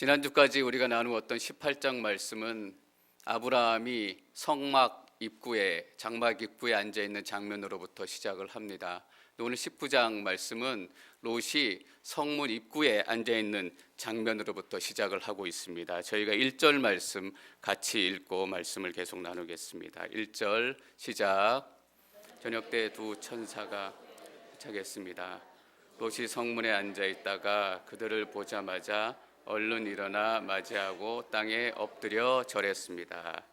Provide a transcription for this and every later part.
지난주까지 우리가 나누었던 18장 말씀은 아브라함이 성막 입구에 장막 입구에 앉아 있는 장면으로부터 시작을 합니다. 오늘 19장 말씀은 롯이 성문 입구에 앉아 있는 장면으로부터 시작을 하고 있습니다. 저희가 1절 말씀 같이 읽고 말씀을 계속 나누겠습니다. 1절 시작. 저녁 때 두 천사가 도착했습니다. 롯이 성문에 앉아 있다가 그들을 보자마자 얼른 일어나 맞이하고 땅에 엎드려 절했습니다.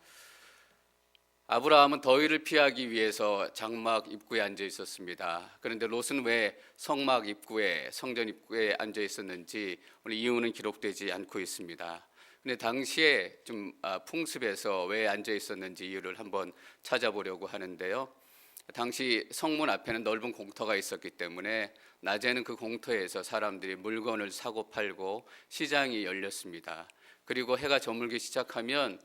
아브라함은 더위를 피하기 위해서 장막 입구에 앉아 있었습니다. 그런데 롯은 왜 성막 입구에, 성전 입구에 앉아 있었는지 오늘 이유는 기록되지 않고 있습니다. 근데 당시에 좀 풍습에서 왜 앉아 있었는지 이유를 한번 찾아보려고 하는데요. 당시 성문 앞에는 넓은 공터가 있었기 때문에 낮에는 그 공터에서 사람들이 물건을 사고 팔고 시장이 열렸습니다. 그리고 해가 저물기 시작하면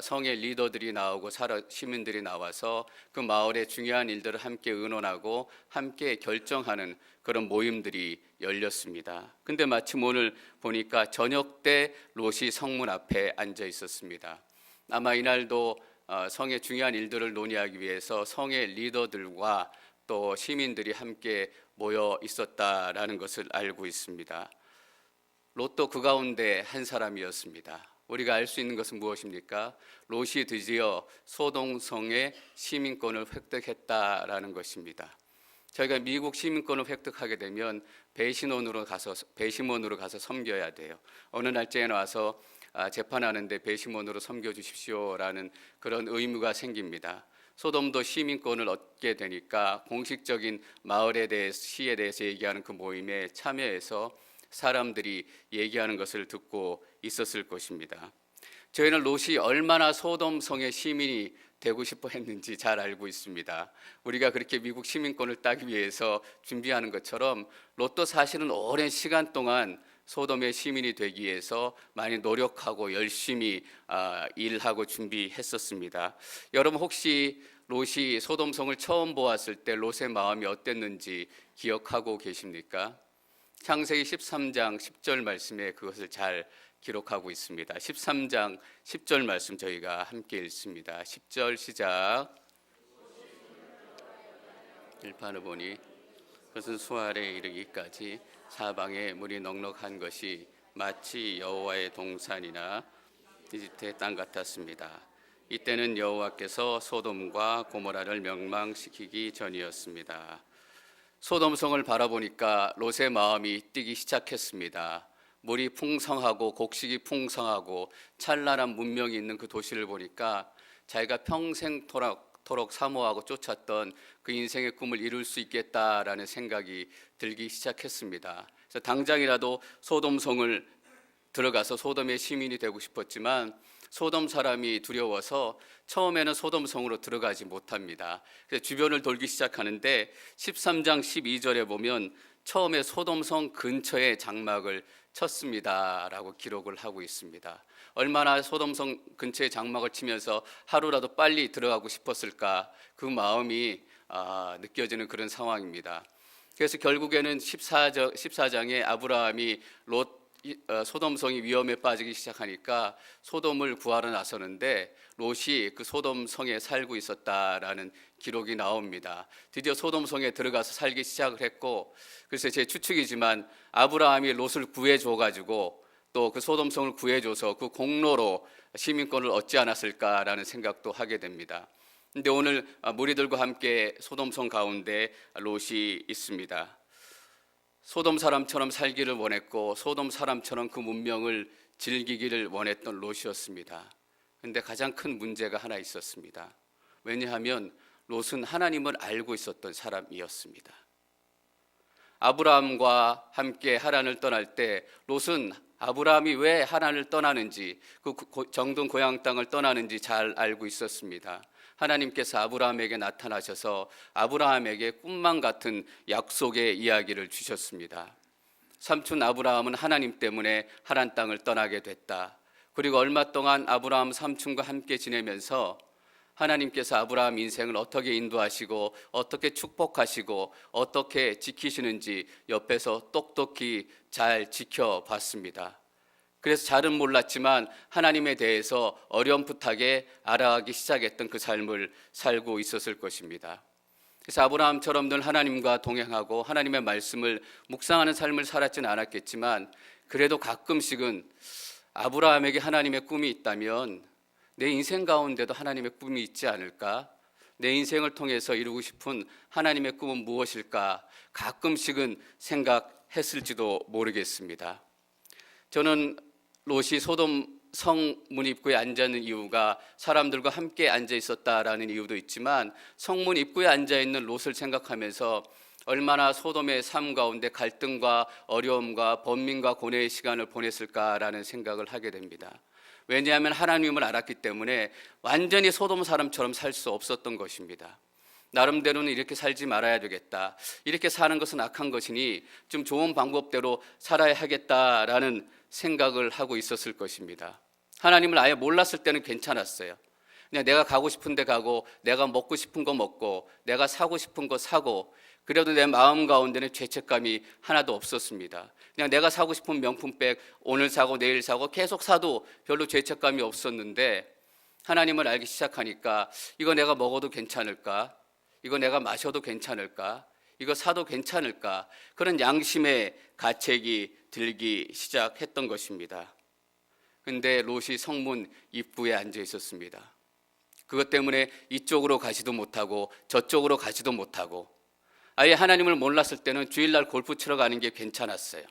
성의 리더들이 나오고 시민들이 나와서 그 마을의 중요한 일들을 함께 의논하고 함께 결정하는 그런 모임들이 열렸습니다. 근데 마침 오늘 보니까 저녁 때 롯이 성문 앞에 앉아 있었습니다. 아마 이날도 성의 중요한 일들을 논의하기 위해서 성의 리더들과 또 시민들이 함께 모여 있었다라는 것을 알고 있습니다. 롯도 그 가운데 한 사람이었습니다. 우리가 알 수 있는 것은 무엇입니까? 롯이 드디어 소돔성의 시민권을 획득했다라는 것입니다. 저희가 미국 시민권을 획득하게 되면 배심원으로 가서 섬겨야 돼요. 어느 날짜에 나와서 재판하는데 배심원으로 섬겨주십시오라는 그런 의무가 생깁니다. 소돔도 시민권을 얻게 되니까 공식적인 마을에 대해서, 시에 대해서 얘기하는 그 모임에 참여해서 사람들이 얘기하는 것을 듣고 있었을 것입니다. 저희는 롯이 얼마나 소돔성의 시민이 되고 싶어 했는지 잘 알고 있습니다. 우리가 그렇게 미국 시민권을 따기 위해서 준비하는 것처럼 롯도 사실은 오랜 시간 동안 소돔의 시민이 되기 위해서 많이 노력하고 열심히 일하고 준비했었습니다. 여러분 혹시 롯이 소돔성을 처음 보았을 때 롯의 마음이 어땠는지 기억하고 계십니까? 창세기 13장 10절 말씀에 그것을 잘 기록하고 있습니다. 13장 10절 말씀 저희가 함께 읽습니다. 10절 시작. 일판을 보니 그것은 수알에 이르기까지 사방에 물이 넉넉한 것이 마치 여호와의 동산이나 이집트의 땅 같았습니다. 이때는 여호와께서 소돔과 고모라를 멸망시키기 전이었습니다. 소돔성을 바라보니까 롯의 마음이 뛰기 시작했습니다. 물이 풍성하고 곡식이 풍성하고 찬란한 문명이 있는 그 도시를 보니까 자기가 평생토록 사모하고 쫓았던 그 인생의 꿈을 이룰 수 있겠다라는 생각이 들기 시작했습니다. 그래서 당장이라도 소돔성을 들어가서 소돔의 시민이 되고 싶었지만 소돔 사람이 두려워서 처음에는 소돔성으로 들어가지 못합니다. 그래서 주변을 돌기 시작하는데 13장 12절에 보면 처음에 소돔성 근처에 장막을 쳤습니다라고 기록을 하고 있습니다. 얼마나 소돔성 근처에 장막을 치면서 하루라도 빨리 들어가고 싶었을까, 그 마음이 느껴지는 그런 상황입니다. 그래서 결국에는 14장에 아브라함이 소돔성이 위험에 빠지기 시작하니까 소돔을 구하러 나서는데 롯이 그 소돔성에 살고 있었다라는 기록이 나옵니다. 드디어 소돔성에 들어가서 살기 시작을 했고, 그래서 제 추측이지만 아브라함이 롯을 구해줘가지고 또 그 소돔성을 구해줘서 그 공로로 시민권을 얻지 않았을까라는 생각도 하게 됩니다. 근데 오늘 무리들과 함께 소돔성 가운데 롯이 있습니다. 소돔 사람처럼 살기를 원했고 소돔 사람처럼 그 문명을 즐기기를 원했던 롯이었습니다. 그런데 가장 큰 문제가 하나 있었습니다. 왜냐하면 롯은 하나님을 알고 있었던 사람이었습니다. 아브라함과 함께 하란을 떠날 때 롯은 아브라함이 왜 하란을 떠나는지, 그 정든 고향 땅을 떠나는지 잘 알고 있었습니다. 하나님께서 아브라함에게 나타나셔서 아브라함에게 꿈만 같은 약속의 이야기를 주셨습니다. 삼촌 아브라함은 하나님 때문에 하란 땅을 떠나게 됐다. 그리고 얼마 동안 아브라함 삼촌과 함께 지내면서 하나님께서 아브라함 인생을 어떻게 인도하시고 어떻게 축복하시고 어떻게 지키시는지 옆에서 똑똑히 잘 지켜봤습니다. 그래서 잘은 몰랐지만 하나님에 대해서 어렴풋하게 알아가기 시작했던 그 삶을 살고 있었을 것입니다. 그래서 아브라함처럼 늘 하나님과 동행하고 하나님의 말씀을 묵상하는 삶을 살았지는 않았겠지만 그래도 가끔씩은 아브라함에게 하나님의 꿈이 있다면 내 인생 가운데도 하나님의 꿈이 있지 않을까? 내 인생을 통해서 이루고 싶은 하나님의 꿈은 무엇일까? 가끔씩은 생각했을지도 모르겠습니다. 저는 롯이 소돔 성문 입구에 앉아 있는 이유가 사람들과 함께 앉아 있었다라는 이유도 있지만 성문 입구에 앉아 있는 롯을 생각하면서 얼마나 소돔의 삶 가운데 갈등과 어려움과 번민과 고뇌의 시간을 보냈을까라는 생각을 하게 됩니다. 왜냐하면 하나님을 알았기 때문에 완전히 소돔 사람처럼 살 수 없었던 것입니다. 나름대로는 이렇게 살지 말아야 되겠다. 이렇게 사는 것은 악한 것이니 좀 좋은 방법대로 살아야 하겠다라는 생각을 하고 있었을 것입니다. 하나님을 아예 몰랐을 때는 괜찮았어요. 그냥 내가 가고 싶은 데 가고 내가 먹고 싶은 거 먹고 내가 사고 싶은 거 사고 그래도 내 마음 가운데는 죄책감이 하나도 없었습니다. 그냥 내가 사고 싶은 명품백 오늘 사고 내일 사고 계속 사도 별로 죄책감이 없었는데 하나님을 알기 시작하니까 이거 내가 먹어도 괜찮을까? 이거 내가 마셔도 괜찮을까? 이거 사도 괜찮을까? 그런 양심의 가책이 들기 시작했던 것입니다. 근데 롯이 성문 입구에 앉아 있었습니다. 그것 때문에 이쪽으로 가지도 못하고 저쪽으로 가지도 못하고 아예 하나님을 몰랐을 때는 주일날 골프 치러 가는 게 괜찮았어요.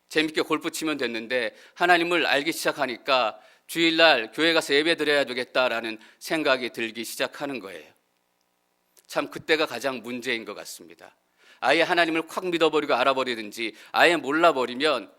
재밌게 골프 치면 됐는데 하나님을 알기 시작하니까 주일날 교회 가서 예배 드려야 되겠다라는 생각이 들기 시작하는 거예요. 참 그때가 가장 문제인 것 같습니다. 아예 하나님을 확 믿어버리고 알아버리든지 아예 몰라버리면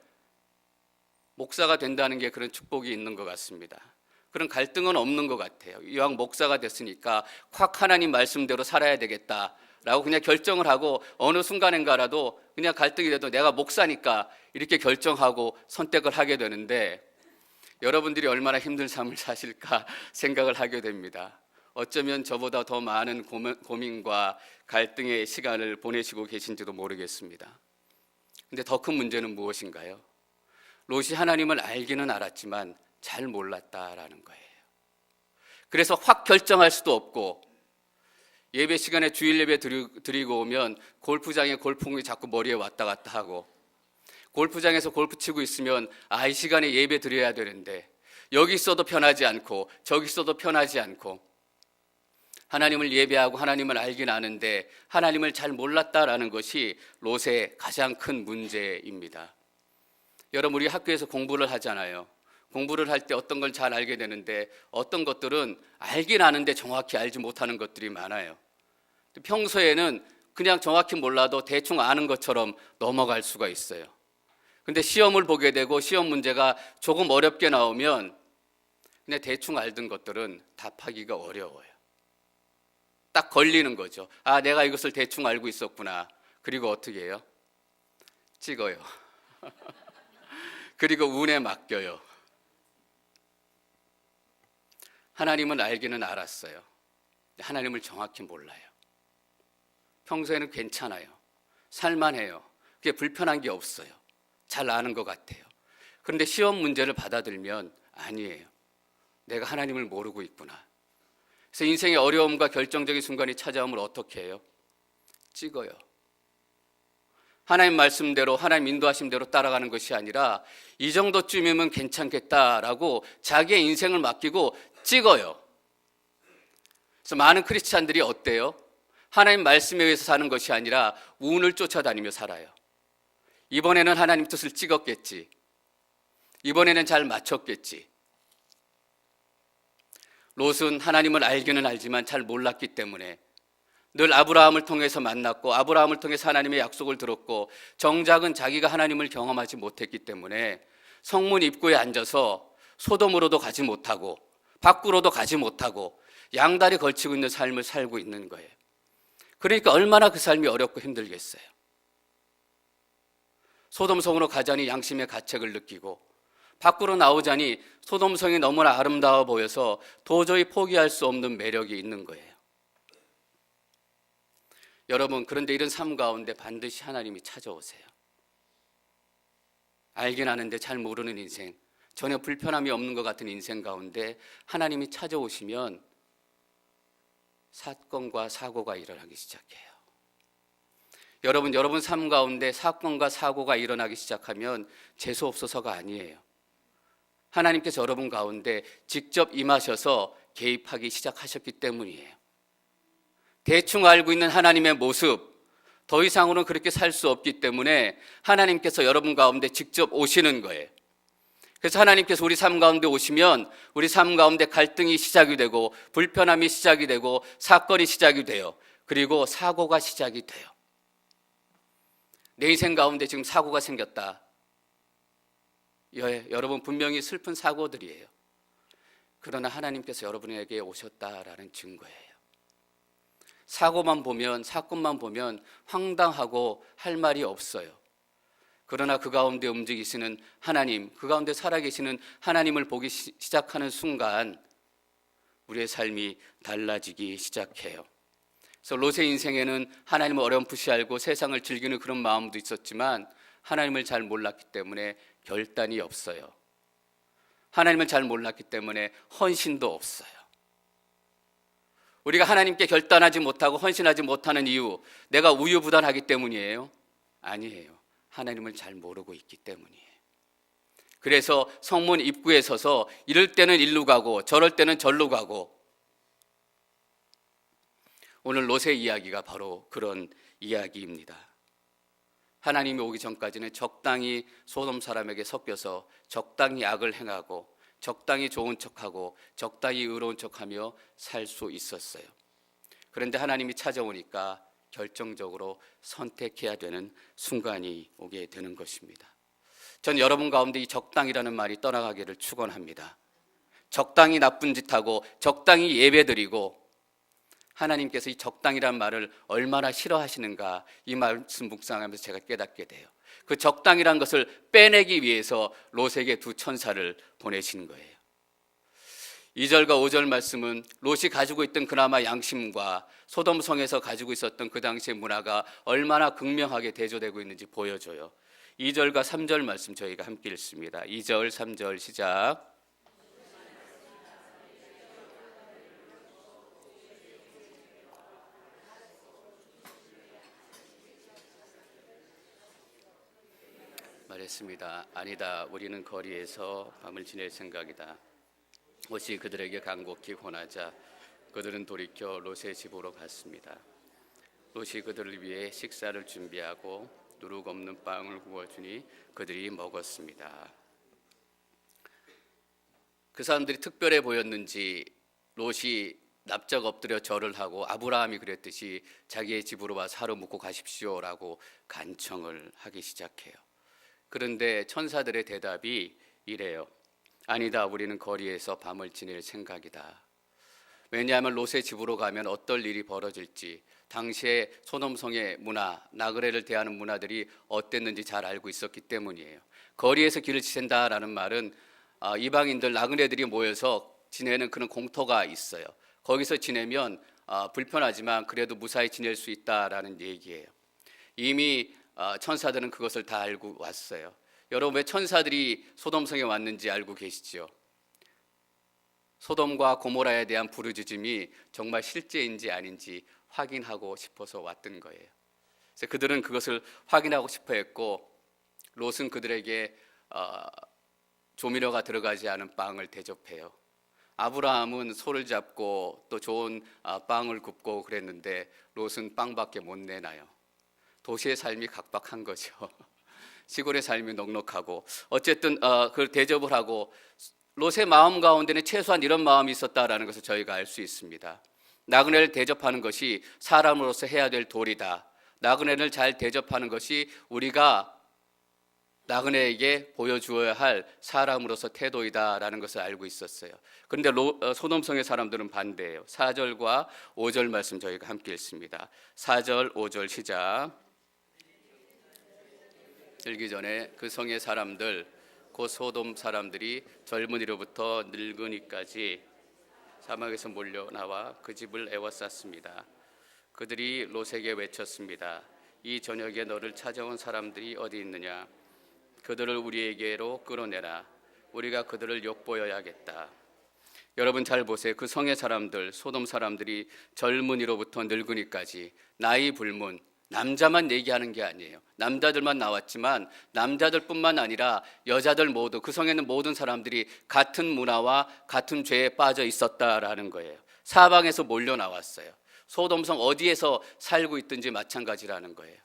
목사가 된다는 게 그런 축복이 있는 것 같습니다. 그런 갈등은 없는 것 같아요. 이왕 목사가 됐으니까 확 하나님 말씀대로 살아야 되겠다라고 그냥 결정을 하고 어느 순간인가라도 그냥 갈등이 돼도 내가 목사니까 이렇게 결정하고 선택을 하게 되는데 여러분들이 얼마나 힘든 삶을 사실까 생각을 하게 됩니다. 어쩌면 저보다 더 많은 고민과 갈등의 시간을 보내시고 계신지도 모르겠습니다. 근데 더 큰 문제는 무엇인가요? 롯이 하나님을 알기는 알았지만 잘 몰랐다라는 거예요. 그래서 확 결정할 수도 없고 예배 시간에 주일 예배 드리고 오면 골프장에 골프공이 자꾸 머리에 왔다 갔다 하고 골프장에서 골프 치고 있으면 이 시간에 예배 드려야 되는데 여기 있어도 편하지 않고 저기 있어도 편하지 않고 하나님을 예배하고 하나님을 알긴 아는데 하나님을 잘 몰랐다라는 것이 롯의 가장 큰 문제입니다. 여러분 우리 학교에서 공부를 하잖아요. 공부를 할 때 어떤 걸 잘 알게 되는데 어떤 것들은 알긴 아는데 정확히 알지 못하는 것들이 많아요. 평소에는 그냥 정확히 몰라도 대충 아는 것처럼 넘어갈 수가 있어요. 근데 시험을 보게 되고 시험 문제가 조금 어렵게 나오면 그냥 대충 알던 것들은 답하기가 어려워요. 딱 걸리는 거죠. 내가 이것을 대충 알고 있었구나. 그리고 어떻게 해요? 찍어요. 그리고 운에 맡겨요. 하나님을 알기는 알았어요. 하나님을 정확히 몰라요. 평소에는 괜찮아요. 살만해요. 그게 불편한 게 없어요. 잘 아는 것 같아요. 그런데 시험 문제를 받아들면 아니에요. 내가 하나님을 모르고 있구나. 그래서 인생의 어려움과 결정적인 순간이 찾아오면 어떻게 해요? 찍어요. 하나님 말씀대로 하나님 인도하심대로 따라가는 것이 아니라 이 정도쯤이면 괜찮겠다라고 자기의 인생을 맡기고 찍어요. 그래서 많은 크리스찬들이 어때요? 하나님 말씀에 의해서 사는 것이 아니라 운을 쫓아다니며 살아요. 이번에는 하나님 뜻을 찍었겠지. 이번에는 잘 맞췄겠지. 롯은 하나님을 알기는 알지만 잘 몰랐기 때문에 늘 아브라함을 통해서 만났고 아브라함을 통해서 하나님의 약속을 들었고 정작은 자기가 하나님을 경험하지 못했기 때문에 성문 입구에 앉아서 소돔으로도 가지 못하고 밖으로도 가지 못하고 양다리 걸치고 있는 삶을 살고 있는 거예요. 그러니까 얼마나 그 삶이 어렵고 힘들겠어요. 소돔성으로 가자니 양심의 가책을 느끼고 밖으로 나오자니 소돔성이 너무나 아름다워 보여서 도저히 포기할 수 없는 매력이 있는 거예요. 여러분, 그런데 이런 삶 가운데 반드시 하나님이 찾아오세요. 알긴 아는데 잘 모르는 인생, 전혀 불편함이 없는 것 같은 인생 가운데 하나님이 찾아오시면 사건과 사고가 일어나기 시작해요. 여러분 삶 가운데 사건과 사고가 일어나기 시작하면 재수 없어서가 아니에요. 하나님께서 여러분 가운데 직접 임하셔서 개입하기 시작하셨기 때문이에요. 대충 알고 있는 하나님의 모습, 더 이상으로는 그렇게 살 수 없기 때문에 하나님께서 여러분 가운데 직접 오시는 거예요. 그래서 하나님께서 우리 삶 가운데 오시면 우리 삶 가운데 갈등이 시작이 되고 불편함이 시작이 되고 사건이 시작이 돼요. 그리고 사고가 시작이 돼요. 내 인생 가운데 지금 사고가 생겼다. 여러분 분명히 슬픈 사고들이에요. 그러나 하나님께서 여러분에게 오셨다라는 증거예요. 사고만 보면, 사건만 보면 황당하고 할 말이 없어요. 그러나 그 가운데 움직이시는 하나님, 그 가운데 살아계시는 하나님을 보기 시작하는 순간 우리의 삶이 달라지기 시작해요. 그래서 롯의 인생에는 하나님을 어렴풋이 알고 세상을 즐기는 그런 마음도 있었지만 하나님을 잘 몰랐기 때문에 결단이 없어요. 하나님을 잘 몰랐기 때문에 헌신도 없어요. 우리가 하나님께 결단하지 못하고 헌신하지 못하는 이유, 내가 우유부단하기 때문이에요? 아니에요. 하나님을 잘 모르고 있기 때문이에요. 그래서 성문 입구에 서서 이럴 때는 일로 가고 저럴 때는 절로 가고, 오늘 롯의 이야기가 바로 그런 이야기입니다. 하나님이 오기 전까지는 적당히 소돔 사람에게 섞여서 적당히 악을 행하고 적당히 좋은 척하고 적당히 의로운 척하며 살 수 있었어요. 그런데 하나님이 찾아오니까 결정적으로 선택해야 되는 순간이 오게 되는 것입니다. 전 여러분 가운데 이 적당이라는 말이 떠나가기를 축원합니다. 적당히 나쁜 짓하고 적당히 예배드리고, 하나님께서 이 적당이라는 말을 얼마나 싫어하시는가, 이 말씀 묵상하면서 제가 깨닫게 돼요. 그 적당이라는 것을 빼내기 위해서 롯에게 두 천사를 보내신 거예요. 2절과 5절 말씀은 롯이 가지고 있던 그나마 양심과 소돔성에서 가지고 있었던 그 당시의 문화가 얼마나 극명하게 대조되고 있는지 보여줘요. 2절과 3절 말씀 저희가 함께 읽습니다. 2절, 3절 시작. 말했습니다. 아니다, 우리는 거리에서 밤을 지낼 생각이다. 롯이 그들에게 간곡히 권하자 그들은 돌이켜 롯의 집으로 갔습니다. 롯이 그들을 위해 식사를 준비하고 누룩 없는 빵을 구워주니 그들이 먹었습니다. 그 사람들이 특별해 보였는지 롯이 납작 엎드려 절을 하고 아브라함이 그랬듯이 자기의 집으로 와서 하루 묵고 가십시오라고 간청을 하기 시작해요. 그런데 천사들의 대답이 이래요. 아니다, 우리는 거리에서 밤을 지낼 생각이다. 왜냐하면 롯의 집으로 가면 어떨 일이 벌어질지, 당시의 소돔성의 문화, 나그네를 대하는 문화들이 어땠는지 잘 알고 있었기 때문이에요. 거리에서 길을 지샌다라는 말은 이방인들, 나그네들이 모여서 지내는 그런 공터가 있어요. 거기서 지내면 불편하지만 그래도 무사히 지낼 수 있다라는 얘기예요. 이미 천사들은 그것을 다 알고 왔어요. 여러분, 왜 천사들이 소돔성에 왔는지 알고 계시죠? 소돔과 고모라에 대한 부르짖음이 정말 실제인지 아닌지 확인하고 싶어서 왔던 거예요. 그래서 그들은 그것을 확인하고 싶어 했고, 롯은 그들에게 조미료가 들어가지 않은 빵을 대접해요. 아브라함은 소를 잡고 또 좋은 빵을 굽고 그랬는데 롯은 빵밖에 못 내놔요. 도시의 삶이 각박한 거죠. 시골의 삶이 넉넉하고, 어쨌든 그걸 대접을 하고, 롯의 마음 가운데는 최소한 이런 마음이 있었다라는 것을 저희가 알 수 있습니다. 나그네를 대접하는 것이 사람으로서 해야 될 도리다. 나그네를 잘 대접하는 것이 우리가 나그네에게 보여주어야 할 사람으로서 태도이다라는 것을 알고 있었어요. 그런데 소돔성의 사람들은 반대예요. 4절과 5절 말씀 저희가 함께 읽습니다. 4절, 5절 시작. 들기 전에 그 성의 사람들, 곧 소돔 사람들이 젊은이로부터 늙은이까지 사막에서 몰려 나와 그 집을 에워쌌습니다. 그들이 롯에게 외쳤습니다. 이 저녁에 너를 찾아온 사람들이 어디 있느냐? 그들을 우리에게로 끌어내라. 우리가 그들을 욕보여야겠다. 여러분 잘 보세요. 그 성의 사람들, 소돔 사람들이 젊은이로부터 늙은이까지 나이 불문, 남자만 얘기하는 게 아니에요. 남자들만 나왔지만 남자들뿐만 아니라 여자들 모두, 그 성에 있는 모든 사람들이 같은 문화와 같은 죄에 빠져 있었다라는 거예요. 사방에서 몰려 나왔어요. 소돔성 어디에서 살고 있든지 마찬가지라는 거예요.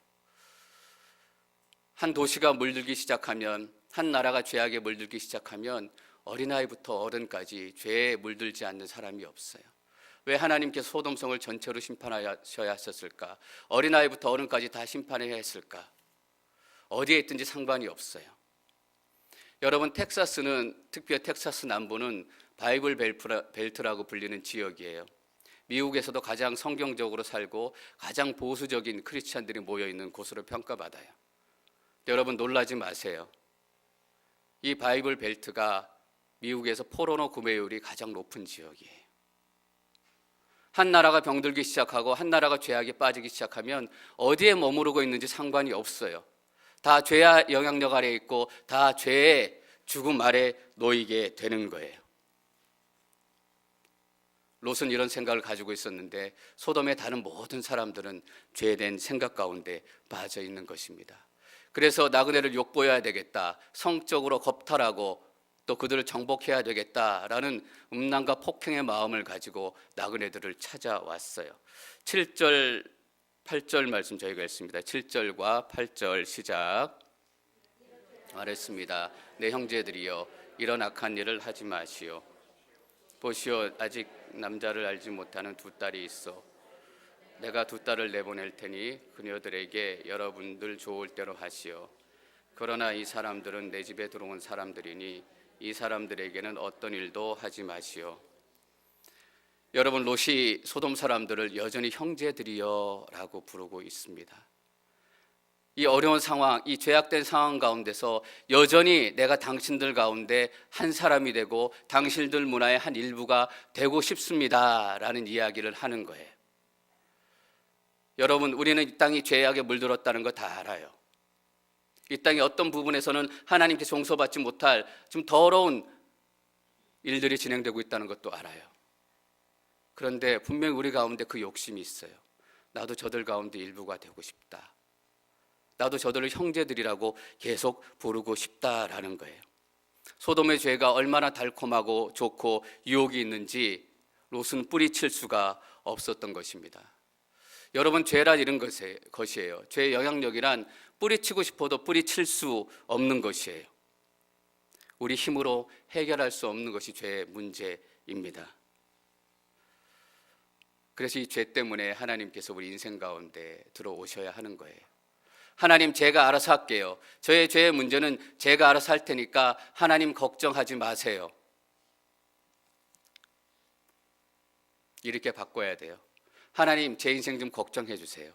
한 도시가 물들기 시작하면, 한 나라가 죄악에 물들기 시작하면 어린아이부터 어른까지 죄에 물들지 않는 사람이 없어요. 왜 하나님께서 소돔성을 전체로 심판하셔야 하셨을까? 어린아이부터 어른까지 다 심판해야 했을까? 어디에 있든지 상관이 없어요. 여러분, 텍사스는, 특히 텍사스 남부는 바이블 벨트라고 불리는 지역이에요. 미국에서도 가장 성경적으로 살고 가장 보수적인 크리스찬들이 모여있는 곳으로 평가받아요. 여러분 놀라지 마세요. 이 바이블 벨트가 미국에서 포르노 구매율이 가장 높은 지역이에요. 한 나라가 병들기 시작하고 한 나라가 죄악에 빠지기 시작하면 어디에 머무르고 있는지 상관이 없어요. 다 죄의 영향력 아래에 있고 다 죄의 죽음 아래 놓이게 되는 거예요. 롯은 이런 생각을 가지고 있었는데 소돔의 다른 모든 사람들은 죄된 생각 가운데 빠져 있는 것입니다. 그래서 나그네를 욕보여야 되겠다, 성적으로 겁탈하고 또 그들을 정복해야 되겠다라는 음란과 폭행의 마음을 가지고 나그네들을 찾아왔어요. 7절, 8절 말씀 저희가 읽습니다. 7절과 8절 시작. 말했습니다. 내 형제들이여, 이런 악한 일을 하지 마시오. 보시오, 아직 남자를 알지 못하는 두 딸이 있어. 내가 두 딸을 내보낼 테니 그녀들에게 여러분들 좋을 대로 하시오. 그러나 이 사람들은 내 집에 들어온 사람들이니 이 사람들에게는 어떤 일도 하지 마시오. 여러분, 롯이 소돔 사람들을 여전히 형제들이여 라고 부르고 있습니다. 이 어려운 상황, 이 죄악된 상황 가운데서 여전히 내가 당신들 가운데 한 사람이 되고 당신들 문화의 한 일부가 되고 싶습니다 라는 이야기를 하는 거예요. 여러분, 우리는 이 땅이 죄악에 물들었다는 거 다 알아요. 이 땅의 어떤 부분에서는 하나님께 용서받지 못할 좀 더러운 일들이 진행되고 있다는 것도 알아요. 그런데 분명히 우리 가운데 그 욕심이 있어요. 나도 저들 가운데 일부가 되고 싶다. 나도 저들을 형제들이라고 계속 부르고 싶다라는 거예요. 소돔의 죄가 얼마나 달콤하고 좋고 유혹이 있는지 롯은 뿌리칠 수가 없었던 것입니다. 여러분, 죄란 이런 것이에요. 죄의 영향력이란 뿌리치고 싶어도 뿌리칠 수 없는 것이에요. 우리 힘으로 해결할 수 없는 것이 죄의 문제입니다. 그래서 이 죄 때문에 하나님께서 우리 인생 가운데 들어오셔야 하는 거예요. 하나님, 제가 알아서 할게요. 저의 죄의 문제는 제가 알아서 할 테니까 하나님 걱정하지 마세요. 이렇게 바꿔야 돼요. 하나님, 제 인생 좀 걱정해 주세요.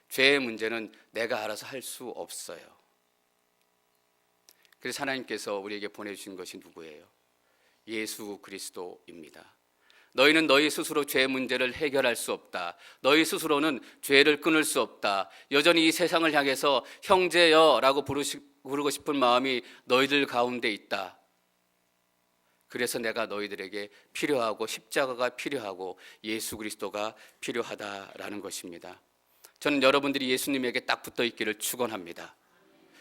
죄의 문제는 내가 알아서 할 수 없어요. 그래서 하나님께서 우리에게 보내주신 것이 누구예요? 예수 그리스도입니다. 너희는 너희 스스로 죄의 문제를 해결할 수 없다. 너희 스스로는 죄를 끊을 수 없다. 여전히 이 세상을 향해서 형제여라고 부르고 싶은 마음이 너희들 가운데 있다. 그래서 내가 너희들에게 필요하고 십자가가 필요하고 예수 그리스도가 필요하다라는 것입니다. 저는 여러분들이 예수님에게 딱 붙어 있기를 축원합니다.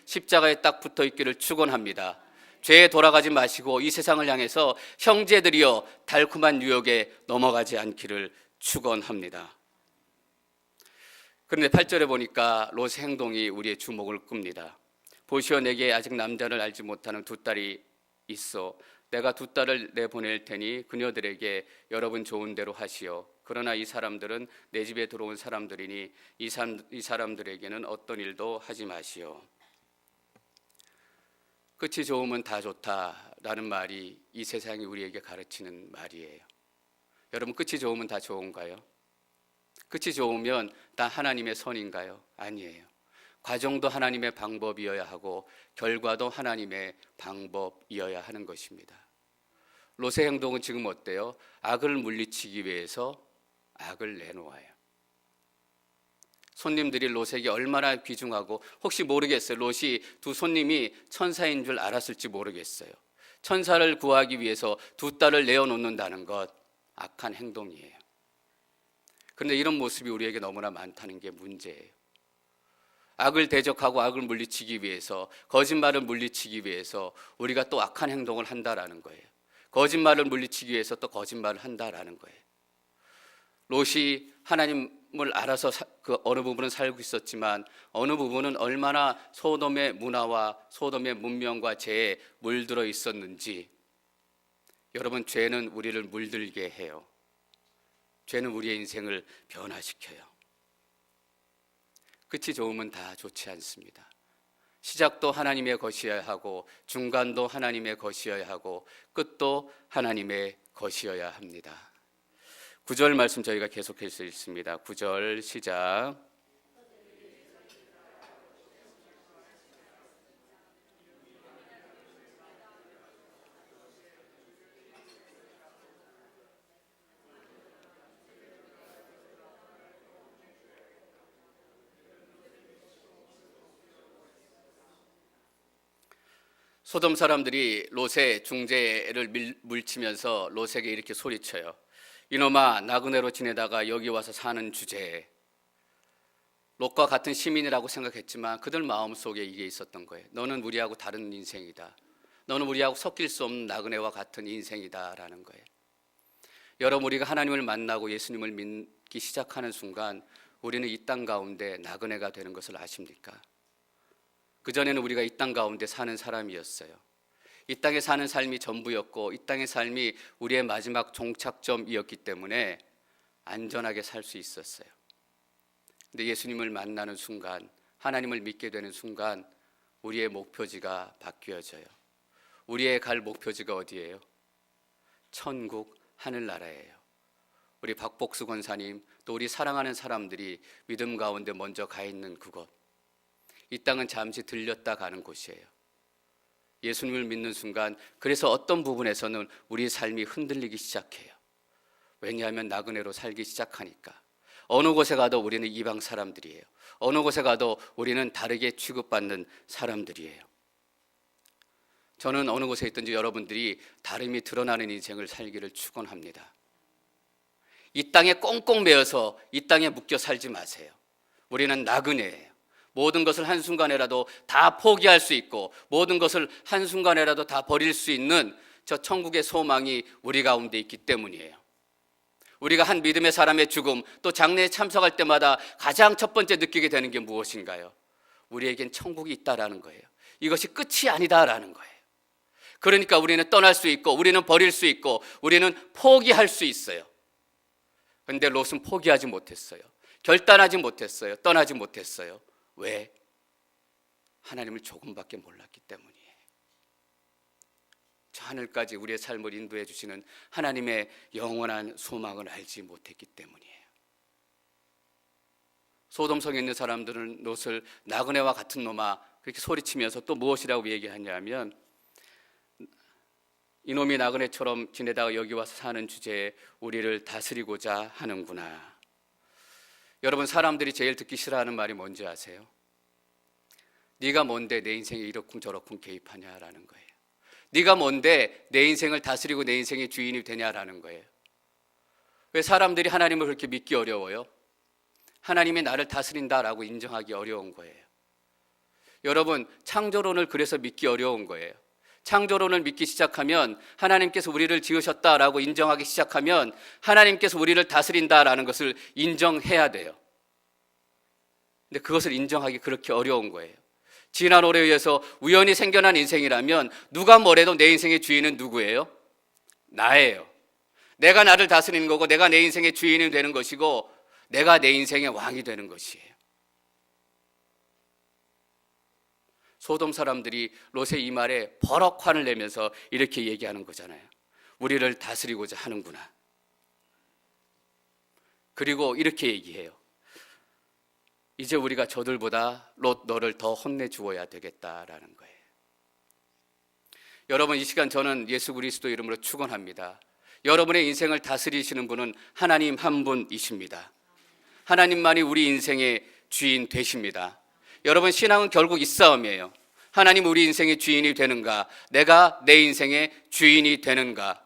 십자가에 딱 붙어 있기를 축원합니다. 죄에 돌아가지 마시고 이 세상을 향해서 형제들이여 달콤한 유혹에 넘어가지 않기를 축원합니다. 그런데 8절에 보니까 롯의 행동이 우리의 주목을 끕니다. 보시오, 내게 아직 남자를 알지 못하는 두 딸이 있어. 내가 두 딸을 내보낼 테니 그녀들에게 여러분 좋은 대로 하시오. 그러나 이 사람들은 내 집에 들어온 사람들이니 이 사람들에게는 어떤 일도 하지 마시오. 끝이 좋으면 다 좋다라는 말이 이 세상이 우리에게 가르치는 말이에요. 여러분, 끝이 좋으면 다 좋은가요? 끝이 좋으면 다 하나님의 선인가요? 아니에요. 과정도 하나님의 방법이어야 하고 결과도 하나님의 방법이어야 하는 것입니다. 롯의 행동은 지금 어때요? 악을 물리치기 위해서 악을 내놓아요. 손님들이 롯에게 얼마나 귀중하고, 혹시 모르겠어요. 롯이 두 손님이 천사인 줄 알았을지 모르겠어요. 천사를 구하기 위해서 두 딸을 내어놓는다는 것, 악한 행동이에요. 그런데 이런 모습이 우리에게 너무나 많다는 게 문제예요. 악을 대적하고 악을 물리치기 위해서, 거짓말을 물리치기 위해서 우리가 또 악한 행동을 한다라는 거예요. 거짓말을 물리치기 위해서 또 거짓말을 한다라는 거예요. 롯이 하나님을 알아서 그 어느 부분은 살고 있었지만 어느 부분은 얼마나 소돔의 문화와 소돔의 문명과 죄에 물들어 있었는지. 여러분, 죄는 우리를 물들게 해요. 죄는 우리의 인생을 변화시켜요. 끝이 좋으면 다 좋지 않습니다. 시작도 하나님의 것이어야 하고, 중간도 하나님의 것이어야 하고, 끝도 하나님의 것이어야 합니다. 9절 말씀 저희가 계속할 수 있습니다. 9절 시작. 소돔 사람들이 롯의 중재를 물치면서 롯에게 이렇게 소리쳐요. 이놈아, 나그네로 지내다가 여기 와서 사는 주제에. 롯과 같은 시민이라고 생각했지만 그들 마음속에 이게 있었던 거예요. 너는 우리하고 다른 인생이다. 너는 우리하고 섞일 수 없는 나그네와 같은 인생이다라는 거예요. 여러분, 우리가 하나님을 만나고 예수님을 믿기 시작하는 순간 우리는 이 땅 가운데 나그네가 되는 것을 아십니까? 그전에는 우리가 이 땅 가운데 사는 사람이었어요. 이 땅에 사는 삶이 전부였고, 이 땅의 삶이 우리의 마지막 종착점이었기 때문에 안전하게 살 수 있었어요. 근데 예수님을 만나는 순간, 하나님을 믿게 되는 순간 우리의 목표지가 바뀌어져요. 우리의 갈 목표지가 어디예요? 천국, 하늘나라예요. 우리 박복수 권사님, 또 우리 사랑하는 사람들이 믿음 가운데 먼저 가 있는 그곳, 이 땅은 잠시 들렸다 가는 곳이에요. 예수님을 믿는 순간, 그래서 어떤 부분에서는 우리 삶이 흔들리기 시작해요. 왜냐하면 나그네로 살기 시작하니까. 어느 곳에 가도 우리는 이방 사람들이에요. 어느 곳에 가도 우리는 다르게 취급받는 사람들이에요. 저는 어느 곳에 있든지 여러분들이 다름이 드러나는 인생을 살기를 축원합니다. 이 땅에 꽁꽁 매여서 이 땅에 묶여 살지 마세요. 우리는 나그네예요. 모든 것을 한순간에라도 다 포기할 수 있고, 모든 것을 한순간에라도 다 버릴 수 있는 저 천국의 소망이 우리 가운데 있기 때문이에요. 우리가 한 믿음의 사람의 죽음, 또 장례에 참석할 때마다 가장 첫 번째 느끼게 되는 게 무엇인가요? 우리에겐 천국이 있다라는 거예요. 이것이 끝이 아니다라는 거예요. 그러니까 우리는 떠날 수 있고, 우리는 버릴 수 있고, 우리는 포기할 수 있어요. 그런데 롯은 포기하지 못했어요. 결단하지 못했어요. 떠나지 못했어요. 왜? 하나님을 조금밖에 몰랐기 때문이에요. 저 하늘까지 우리의 삶을 인도해 주시는 하나님의 영원한 소망을 알지 못했기 때문이에요. 소돔성에 있는 사람들은 롯을 나그네와 같은 놈아 그렇게 소리치면서 또 무엇이라고 얘기하냐면, 이놈이 나그네처럼 지내다가 여기 와서 사는 주제에 우리를 다스리고자 하는구나. 여러분, 사람들이 제일 듣기 싫어하는 말이 뭔지 아세요? 네가 뭔데 내 인생에 이렇쿵 저렇쿵 개입하냐라는 거예요. 네가 뭔데 내 인생을 다스리고 내 인생의 주인이 되냐라는 거예요. 왜 사람들이 하나님을 그렇게 믿기 어려워요? 하나님이 나를 다스린다라고 인정하기 어려운 거예요. 여러분, 창조론을 그래서 믿기 어려운 거예요. 창조론을 믿기 시작하면, 하나님께서 우리를 지으셨다라고 인정하기 시작하면 하나님께서 우리를 다스린다라는 것을 인정해야 돼요. 근데 그것을 인정하기 그렇게 어려운 거예요. 지난 오래에 의해서 우연히 생겨난 인생이라면 누가 뭐래도 내 인생의 주인은 누구예요? 나예요. 내가 나를 다스리는 거고, 내가 내 인생의 주인이 되는 것이고, 내가 내 인생의 왕이 되는 것이에요. 소돔 사람들이 롯의 이 말에 버럭 화를 내면서 이렇게 얘기하는 거잖아요. 우리를 다스리고자 하는구나. 그리고 이렇게 얘기해요. 이제 우리가 저들보다 롯 너를 더 혼내주어야 되겠다라는 거예요. 여러분, 이 시간 저는 예수 그리스도 이름으로 축원합니다. 여러분의 인생을 다스리시는 분은 하나님 한 분이십니다. 하나님만이 우리 인생의 주인 되십니다. 여러분, 신앙은 결국 이 싸움이에요. 하나님 우리 인생의 주인이 되는가? 내가 내 인생의 주인이 되는가?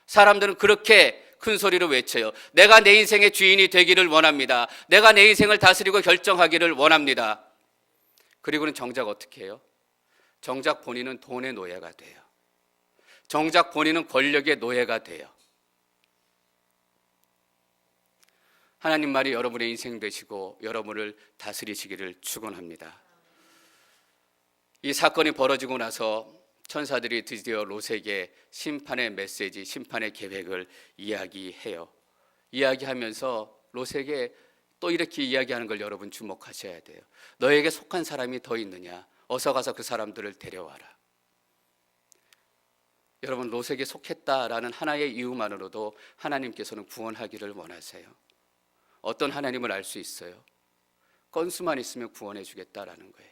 사람들은 그렇게 큰 소리로 외쳐요. 내가 내 인생의 주인이 되기를 원합니다. 내가 내 인생을 다스리고 결정하기를 원합니다. 그리고는 정작 어떻게 해요? 정작 본인은 돈의 노예가 돼요. 정작 본인은 권력의 노예가 돼요. 하나님 말이 여러분의 인생 되시고 여러분을 다스리시기를 축원합니다. 이 사건이 벌어지고 나서 천사들이 드디어 롯에게 심판의 메시지, 심판의 계획을 이야기해요. 이야기하면서 롯에게 또 이렇게 이야기하는 걸 여러분 주목하셔야 돼요. 너에게 속한 사람이 더 있느냐? 어서 가서 그 사람들을 데려와라. 여러분, 롯에게 속했다라는 하나의 이유만으로도 하나님께서는 구원하기를 원하세요. 어떤 하나님을 알 수 있어요? 건수만 있으면 구원해 주겠다라는 거예요.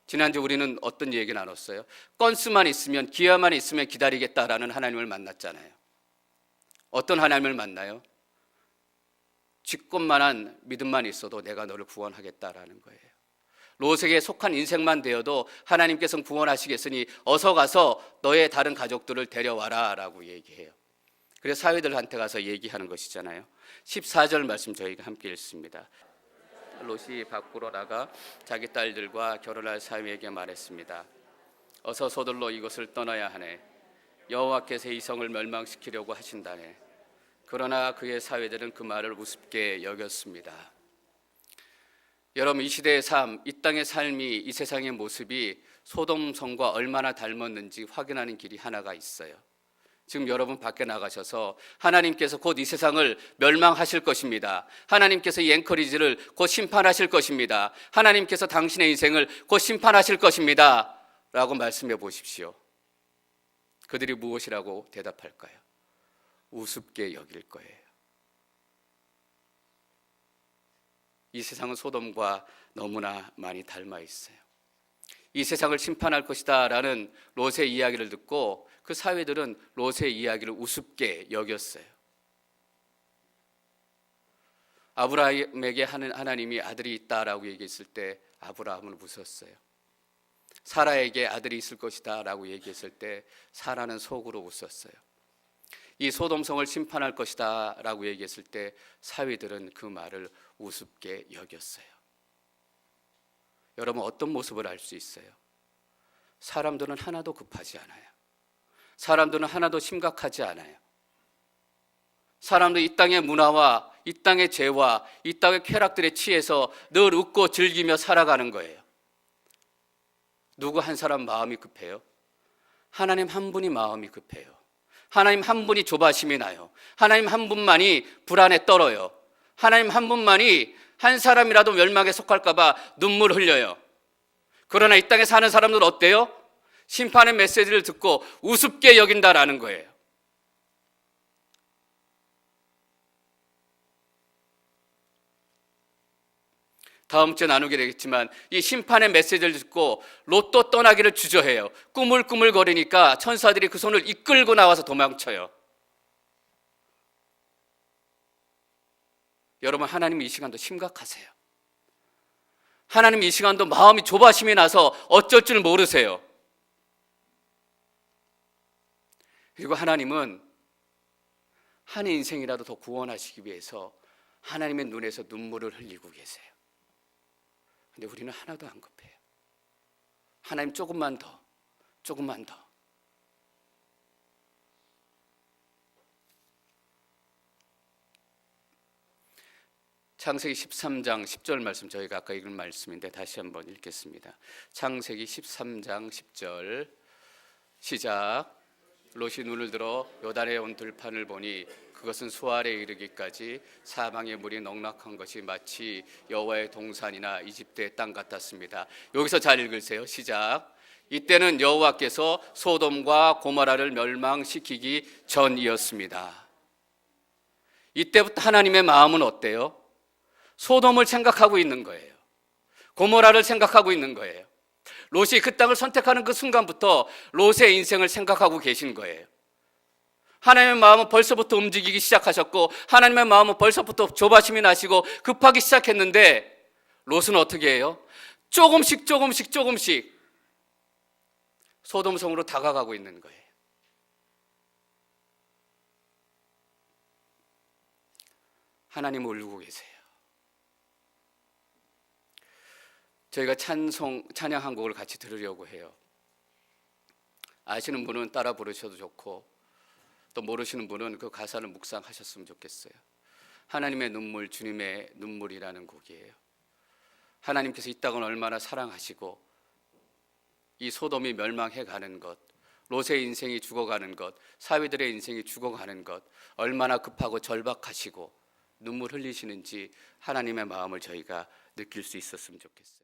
지난주 우리는 어떤 얘기 나눴어요? 건수만 있으면, 기회만 있으면 기다리겠다라는 하나님을 만났잖아요. 어떤 하나님을 만나요? 쥐꽃만한 믿음만 있어도 내가 너를 구원하겠다라는 거예요. 롯에게 속한 인생만 되어도 하나님께서는 구원하시겠으니 어서 가서 너의 다른 가족들을 데려와라 라고 얘기해요. 그래서 사위들한테 가서 얘기하는 것이잖아요. 14절 말씀 저희가 함께 읽습니다. 롯이 밖으로 나가 자기 딸들과 결혼할 사위에게 말했습니다. 어서 서둘러 이곳을 떠나야 하네. 여호와께서 이 성을 멸망시키려고 하신다네. 그러나 그의 사위들은 그 말을 우습게 여겼습니다. 여러분, 이 시대의 삶, 이 땅의 삶이, 이 세상의 모습이 소돔성과 얼마나 닮았는지 확인하는 길이 하나가 있어요. 지금 여러분 밖에 나가셔서 하나님께서 곧 이 세상을 멸망하실 것입니다. 하나님께서 이 앵커리지를 곧 심판하실 것입니다. 하나님께서 당신의 인생을 곧 심판하실 것입니다 라고 말씀해 보십시오. 그들이 무엇이라고 대답할까요? 우습게 여길 거예요. 이 세상은 소돔과 너무나 많이 닮아 있어요. 이 세상을 심판할 것이다 라는 롯의 이야기를 듣고 그 사회들은 롯의 이야기를 우습게 여겼어요. 아브라함에게 하나님이 아들이 있다라고 얘기했을 때 아브라함은 웃었어요. 사라에게 아들이 있을 것이다 라고 얘기했을 때 사라는 속으로 웃었어요. 이 소돔성을 심판할 것이다 라고 얘기했을 때 사위들은 그 말을 우습게 여겼어요. 여러분, 어떤 모습을 알 수 있어요? 사람들은 하나도 급하지 않아요. 사람들은 하나도 심각하지 않아요. 사람들 이 땅의 문화와 이 땅의 죄와 이 땅의 쾌락들에 취해서 늘 웃고 즐기며 살아가는 거예요. 누구 한 사람 마음이 급해요? 하나님 한 분이 마음이 급해요. 하나님 한 분이 조바심이 나요. 하나님 한 분만이 불안에 떨어요. 하나님 한 분만이 한 사람이라도 멸망에 속할까 봐 눈물 흘려요. 그러나 이 땅에 사는 사람들은 어때요? 심판의 메시지를 듣고 우습게 여긴다라는 거예요. 다음 주에 나누게 되겠지만 이 심판의 메시지를 듣고 롯도 떠나기를 주저해요. 꾸물꾸물거리니까 천사들이 그 손을 이끌고 나와서 도망쳐요. 여러분, 하나님 이 시간도 심각하세요. 하나님 이 시간도 마음이 조바심이 나서 어쩔 줄 모르세요. 그리고 하나님은 한 인생이라도 더 구원하시기 위해서 하나님의 눈에서 눈물을 흘리고 계세요. 근데 우리는 하나도 안 급해요. 하나님 조금만 더, 조금만 더. 창세기 13장 10절 말씀, 저희가 아까 읽은 말씀인데 다시 한번 읽겠습니다. 창세기 13장 10절 시작. 롯이 눈을 들어 요단에 온 들판을 보니 그것은 수알에 이르기까지 사방의 물이 넉넉한 것이 마치 여호와의 동산이나 이집트의 땅 같았습니다. 여기서 잘 읽으세요. 시작. 이때는 여호와께서 소돔과 고모라를 멸망시키기 전이었습니다. 이때부터 하나님의 마음은 어때요? 소돔을 생각하고 있는 거예요. 고모라를 생각하고 있는 거예요. 롯이 그 땅을 선택하는 그 순간부터 롯의 인생을 생각하고 계신 거예요. 하나님의 마음은 벌써부터 움직이기 시작하셨고 하나님의 마음은 벌써부터 조바심이 나시고 급하기 시작했는데 롯은 어떻게 해요? 조금씩 소돔성으로 다가가고 있는 거예요. 하나님 울고 계세요. 저희가 찬양 한 곡을 같이 들으려고 해요. 아시는 분은 따라 부르셔도 좋고 또 모르시는 분은 그 가사를 묵상하셨으면 좋겠어요. 하나님의 눈물, 주님의 눈물이라는 곡이에요. 하나님께서 이 땅을 얼마나 사랑하시고 이 소돔이 멸망해 가는 것, 롯의 인생이 죽어가는 것, 사위들의 인생이 죽어가는 것, 얼마나 급하고 절박하시고 눈물 흘리시는지 하나님의 마음을 저희가 느낄 수 있었으면 좋겠어요.